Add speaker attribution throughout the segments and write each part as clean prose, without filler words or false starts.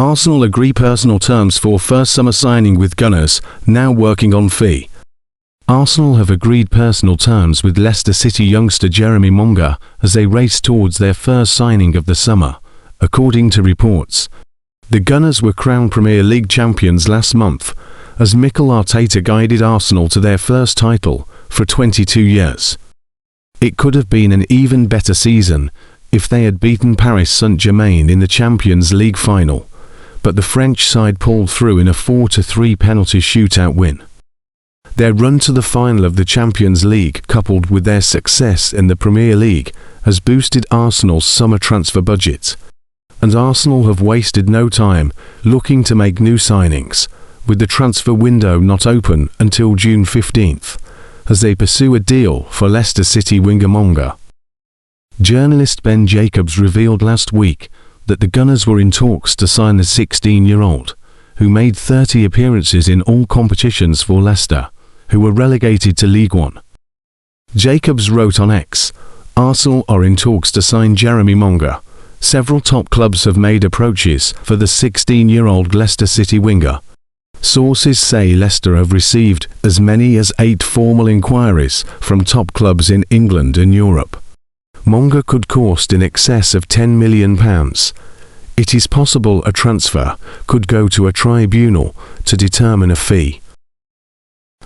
Speaker 1: Arsenal agree personal terms for first summer signing with Gunners, now working on fee. Arsenal have agreed personal terms with Leicester City youngster Jeremy Monga as they race towards their first signing of the summer, according to reports. The Gunners were crowned Premier League champions last month, as Mikel Arteta guided Arsenal to their first title for 22 years. It could have been an even better season if they had beaten Paris Saint-Germain in the Champions League final, but the French side pulled through in a 4-3 penalty shootout win. Their run to the final of the Champions League, coupled with their success in the Premier League, has boosted Arsenal's summer transfer budget, and Arsenal have wasted no time looking to make new signings, with the transfer window not open until June 15th, as they pursue a deal for Leicester City winger Monga. Journalist Ben Jacobs revealed last week that the Gunners were in talks to sign the 16-year-old, who made 30 appearances in all competitions for Leicester, who were relegated to League One. Jacobs wrote on X, "Arsenal are in talks to sign Jeremy Monga. Several top clubs have made approaches for the 16-year-old Leicester City winger. Sources say Leicester have received as many as 8 formal inquiries from top clubs in England and Europe. Monga could cost in excess of £10 million. It is possible a transfer could go to a tribunal to determine a fee."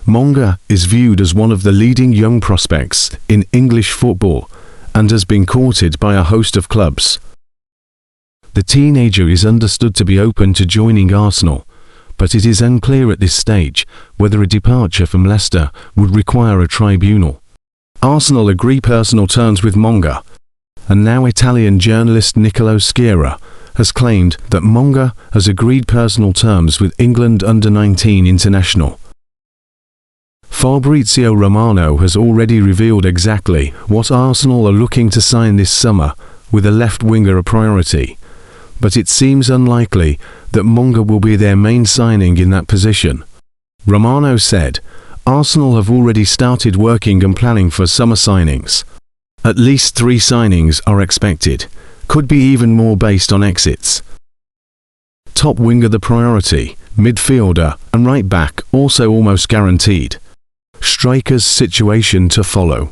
Speaker 1: Monga is viewed as one of the leading young prospects in English football and has been courted by a host of clubs. The teenager is understood to be open to joining Arsenal, but it is unclear at this stage whether a departure from Leicester would require a tribunal. Arsenal agree personal terms with Monga, and now Italian journalist Niccolò Sciarra has claimed that Monga has agreed personal terms with England under-19 international. Fabrizio Romano has already revealed exactly what Arsenal are looking to sign this summer, with a left winger a priority, but it seems unlikely that Monga will be their main signing in that position. Romano said, "Arsenal have already started working and planning for summer signings. At least 3 signings are expected, could be even more based on exits. Top winger the priority, midfielder and right back also almost guaranteed. Strikers situation to follow."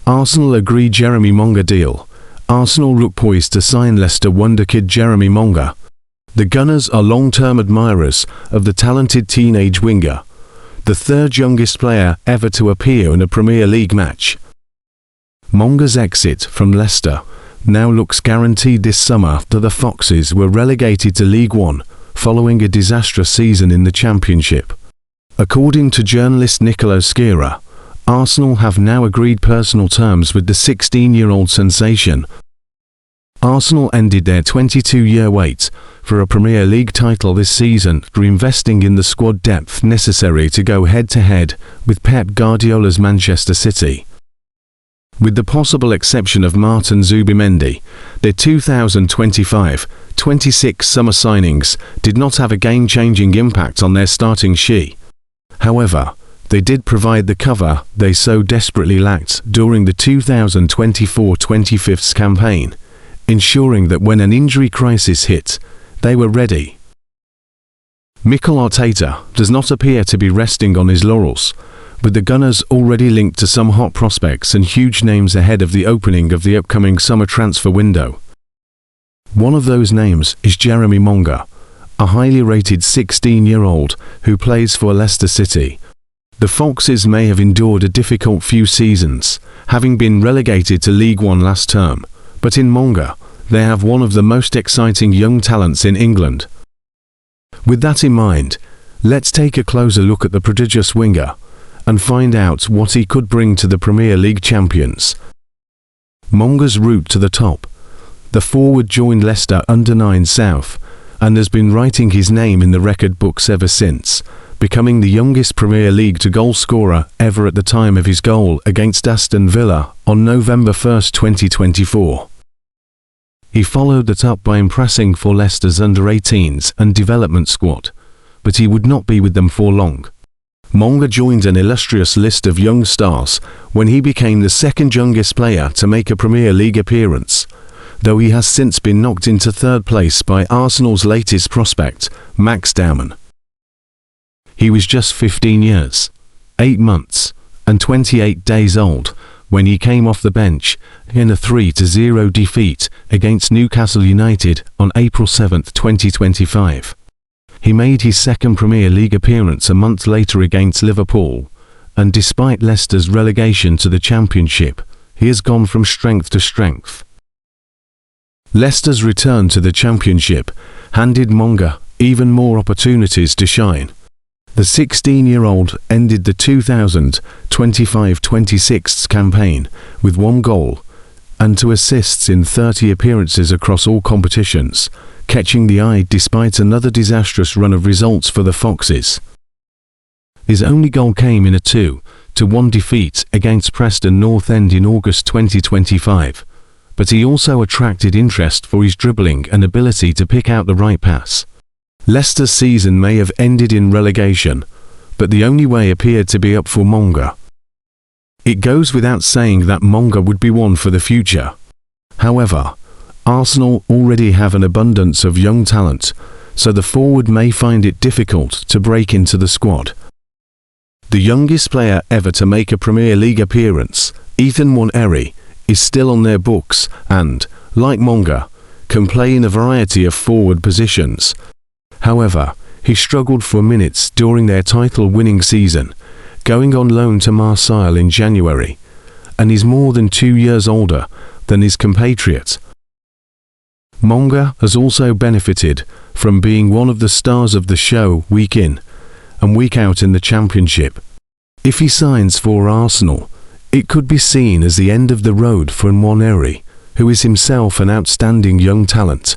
Speaker 1: Arsenal agree Jeremy Monga deal. Arsenal look poised to sign Leicester wonder kid Jeremy Monga. The Gunners are long-term admirers of the talented teenage winger, the 3rd youngest player ever to appear in a Premier League match. Monga's exit from Leicester now looks guaranteed this summer after the Foxes were relegated to League One following a disastrous season in the Championship. According to journalist Niccolò Sciarra, Arsenal have now agreed personal terms with the 16-year-old sensation. Arsenal ended their 22-year wait for a Premier League title this season through investing in the squad depth necessary to go head-to-head with Pep Guardiola's Manchester City. With the possible exception of Martin Zubimendi, their 2025-26 summer signings did not have a game-changing impact on their starting sheet. However, they did provide the cover they so desperately lacked during the 2024-25 campaign, ensuring that when an injury crisis hit, they were ready. Mikel Arteta does not appear to be resting on his laurels, with the Gunners already linked to some hot prospects and huge names ahead of the opening of the upcoming summer transfer window. One of those names is Jeremy Monga, a highly rated 16-year-old who plays for Leicester City. The Foxes may have endured a difficult few seasons, having been relegated to League One last term, but in Monga, they have one of the most exciting young talents in England. With that in mind, let's take a closer look at the prodigious winger and find out what he could bring to the Premier League champions. Monga's route to the top. The forward joined Leicester under-9 South and has been writing his name in the record books ever since, becoming the youngest Premier League to goal scorer ever at the time of his goal against Aston Villa on November 1, 2024. He followed that up by impressing for Leicester's under-18s and development squad, but he would not be with them for long. Monga joined an illustrious list of young stars when he became the 2nd youngest player to make a Premier League appearance, though he has since been knocked into third place by Arsenal's latest prospect, Max Baumann. He was just 15 years, 8 months, and 28 days old when he came off the bench in a 3-0 defeat against Newcastle United on April 7, 2025. He made his second Premier League appearance a month later against Liverpool, and despite Leicester's relegation to the Championship, he has gone from strength to strength. Leicester's return to the Championship handed Monga even more opportunities to shine. The 16-year-old ended the 2025-26 campaign with 1 goal and 2 assists in 30 appearances across all competitions, catching the eye despite another disastrous run of results for the Foxes. His only goal came in a 2-1 defeat against Preston North End in August 2025, but he also attracted interest for his dribbling and ability to pick out the right pass. Leicester's season may have ended in relegation, but the only way appeared to be up for Monga. It goes without saying that Monga would be one for the future. However, Arsenal already have an abundance of young talent, so the forward may find it difficult to break into the squad. The youngest player ever to make a Premier League appearance, Ethan Nwaneri, is still on their books and, like Monga, can play in a variety of forward positions. However, he struggled for minutes during their title-winning season, going on loan to Marseille in January, and is more than 2 years older than his compatriot. Monga has also benefited from being one of the stars of the show week in and week out in the Championship. If he signs for Arsenal, it could be seen as the end of the road for Nwaneri, who is himself an outstanding young talent.